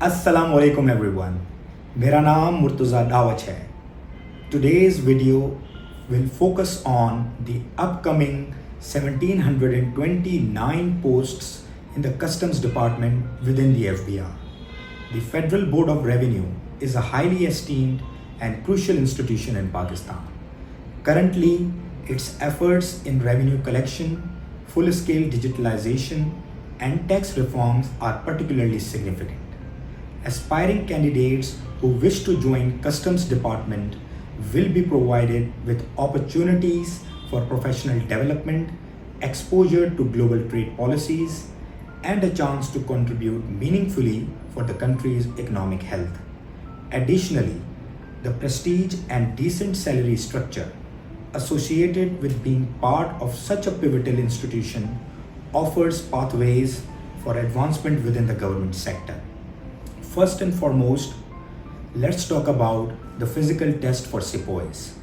Assalamu alaikum everyone. मेरा नाम मुर्तज़ा दावच है. Today's video will focus on the upcoming 1729 posts in the Customs Department within the FBR. The Federal Board of Revenue is a highly esteemed and crucial institution in Pakistan. Currently, its efforts in revenue collection, full-scale digitalization, and tax reforms are particularly significant. Aspiring candidates who wish to join Customs Department will be provided with opportunities for professional development, exposure to global trade policies, and a chance to contribute meaningfully for the country's economic health. Additionally, the prestige and decent salary structure associated with being part of such a pivotal institution offers pathways for advancement within the government sector. First and foremost, let's talk about the physical test for Sepoys,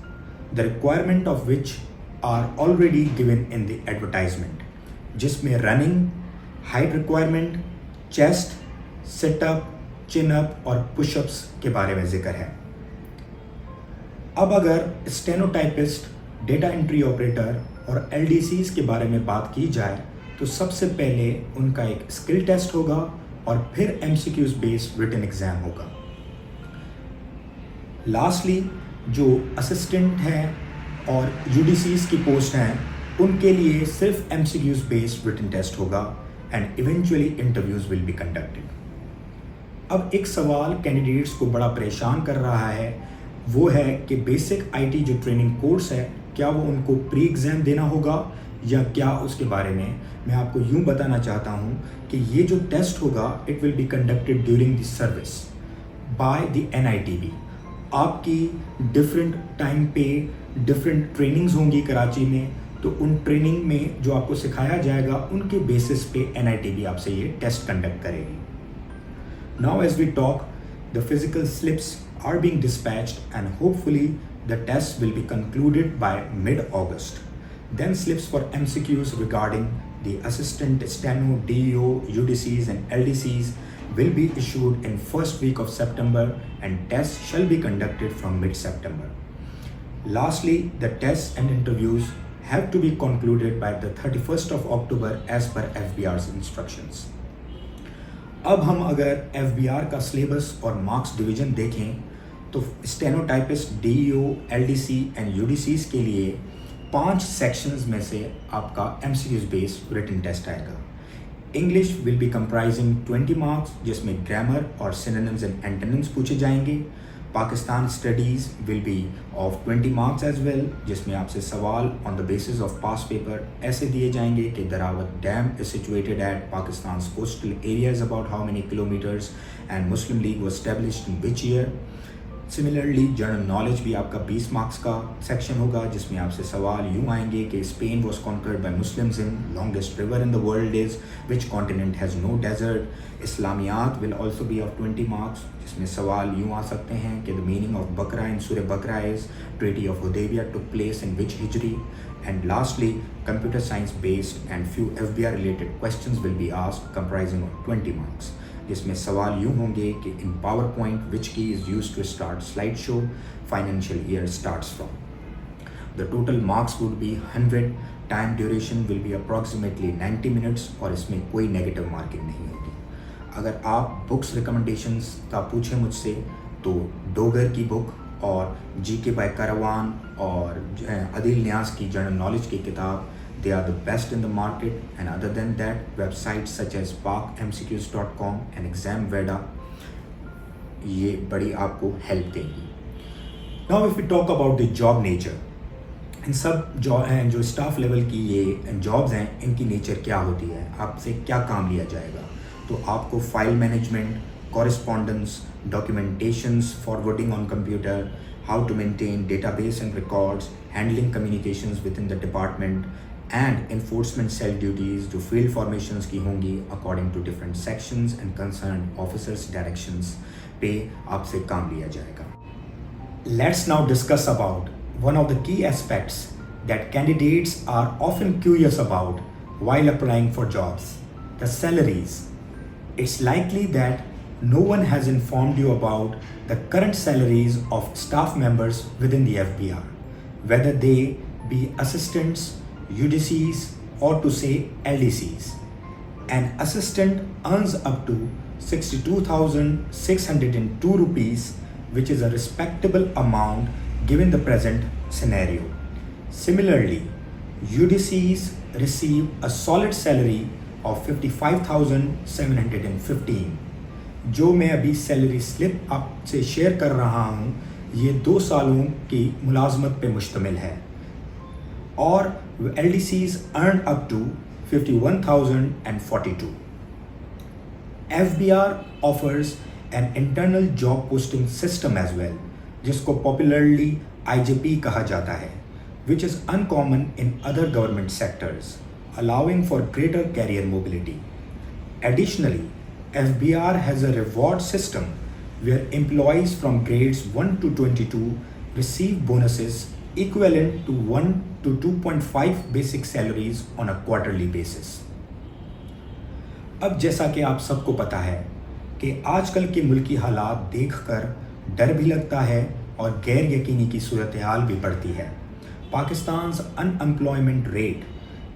the requirement of which are already given in the advertisement, जिसमें running, height requirement, chest, sit-up, chin-up और push-ups के बारे में जिक्र है. अब अगर stenotypist, data entry operator और LDCs के बारे में बात की जाए तो सबसे पहले उनका एक स्किल टेस्ट होगा और फिर MCQs बेस्ड रिटन एग्जाम होगा. लास्टली जो असिस्टेंट हैं और UDCs की पोस्ट हैं उनके लिए सिर्फ MCQs बेस्ड रिटन टेस्ट होगा and eventually interviews will be conducted. अब एक सवाल कैंडिडेट्स को बड़ा परेशान कर रहा है, वो है कि बेसिक IT जो ट्रेनिंग कोर्स है क्या वो उनको प्री एग्ज़ाम देना होगा या क्या उसके बारे में मैं आपको यूं बताना चाहता हूं कि ये जो टेस्ट होगा it will be conducted during the service by the NITB. आपकी डिफरेंट टाइम पे डिफरेंट ट्रेनिंग्स होंगी कराची में, तो उन ट्रेनिंग में जो आपको सिखाया जाएगा उनके बेसिस पे NITB आपसे ये टेस्ट कंडक्ट करेगी. Now as we talk the physical slips are being dispatched and hopefully the test will be concluded by mid-August. Then slips for MCQs regarding the assistant, steno, DEO, UDCs and LDCs will be issued in first week of September and tests shall be conducted from mid-September. Lastly, the tests and interviews have to be concluded by the 31st of October as per FBR's instructions. अब हम अगर FBR का syllabus और marks division देखें तो stenotypist, DEO, LDC and UDCs के लिए 5 sections में से आपका MCQs बेस्ड रिटन टेस्ट आएगा. English will be comprising 20 marks जिसमें ग्रामर और सिनोनिम्स एंड एंटोनिम्स पूछे जाएंगे. Pakistan studies will be of 20 marks as well जिसमें आपसे सवाल on the basis of past paper ऐसे दिए जाएंगे कि Darawat dam is situated at Pakistan coastal areas about how many kilometres and Muslim league was established in which year. Similarly general knowledge भी आपका 20 marks का सेक्शन होगा जिसमें आपसे सवाल यूँ आएंगे कि Spain was conquered by Muslims in longest river in the world is which continent has no desert. Islamiyat will also be of 20 marks जिसमें सवाल यूँ आ सकते हैं कि द मीनिंग ऑफ बकरा in Surah Baqarah is treaty of Hudaibiya took place in which हिजरी. And lastly computer science based and few FBR related questions will be asked comprising of 20 marks जिसमें सवाल यूँ होंगे कि इन power point which key is use to start slide show financial year starts from. The total marks would be 100. Time duration will be approximately 90 minutes और इसमें कोई negative marking नहीं होगी. अगर आप बुक्स रिकमेंडेशंस का पूछें मुझसे तो डोगर की बुक और GK बाय करावान और अदिल न्याज की जनरल नॉलेज की किताब they are the best in the market. And other than that, websites such as pakmcqs.com and examveda ये बड़ी आपको हेल्प देंगी. Now if we talk about the job nature, इन सब जो स्टाफ लेवल की ये जॉब्स हैं इनकी नेचर क्या होती है, आपसे क्या काम लिया जाएगा. तो आपको file management, correspondence, documentations, forwarding on computer, how to maintain database and records, handling communications within the department and enforcement cell duties जो फील्ड फॉर्मेशंस की होंगी according to different sections and concern officers directions पे आपसे काम लिया जाएगा. Let's now discuss about one of the key aspects that candidates are often curious about while applying for jobs, the salaries. It's likely that no one has informed you about the current salaries of staff members within the FBR, whether they be assistants, UDCs, or to say LDCs. An assistant earns up to 62,602 rupees, which is a respectable amount given the present scenario. Similarly, UDCs receive a solid salary of 55,715. जो मैं अभी salary slip आपसे share कर रहा हूँ ये 2 सालों की मुलाजमत पे मुश्तमिल है और LDCs earn up to 51,042. FBR offers an internal job posting system as well, जिसको popularly IJP कहा जाता है, which is uncommon in other government sectors, allowing for greater career mobility. Additionally, FBR has a reward system where employees from grades 1 to 22 receive bonuses equivalent to 1 to 2.5 basic salaries on a quarterly basis. अब जैसा कि आप सबको पता है कि आजकल के मुल्की हालात देखकर डर भी लगता है और गैर यकीनी की सूरत हाल भी बढ़ती है. Pakistan's unemployment rate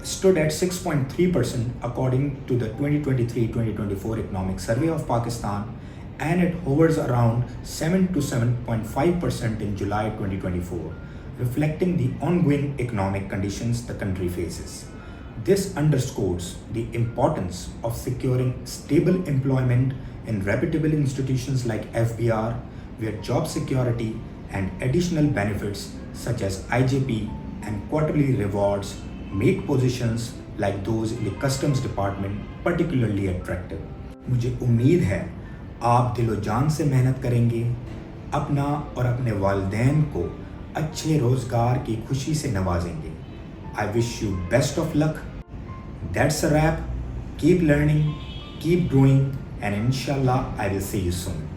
stood at 6.3% according to the 2023-2024 Economic Survey of Pakistan, and it hovers around 7 to 7.5% in July 2024, reflecting the ongoing economic conditions the country faces. This underscores the importance of securing stable employment in reputable institutions like FBR, where job security and additional benefits such as IJP and quarterly rewards make positions like those in the customs department particularly attractive. मुझे उम्मीद है आप दिलो जान से मेहनत करेंगे, अपना और अपने वालिदैन को अच्छे रोजगार की खुशी से नवाजेंगे. I wish you best of luck. That's a wrap. Keep learning, keep growing, and inshallah I will see you soon.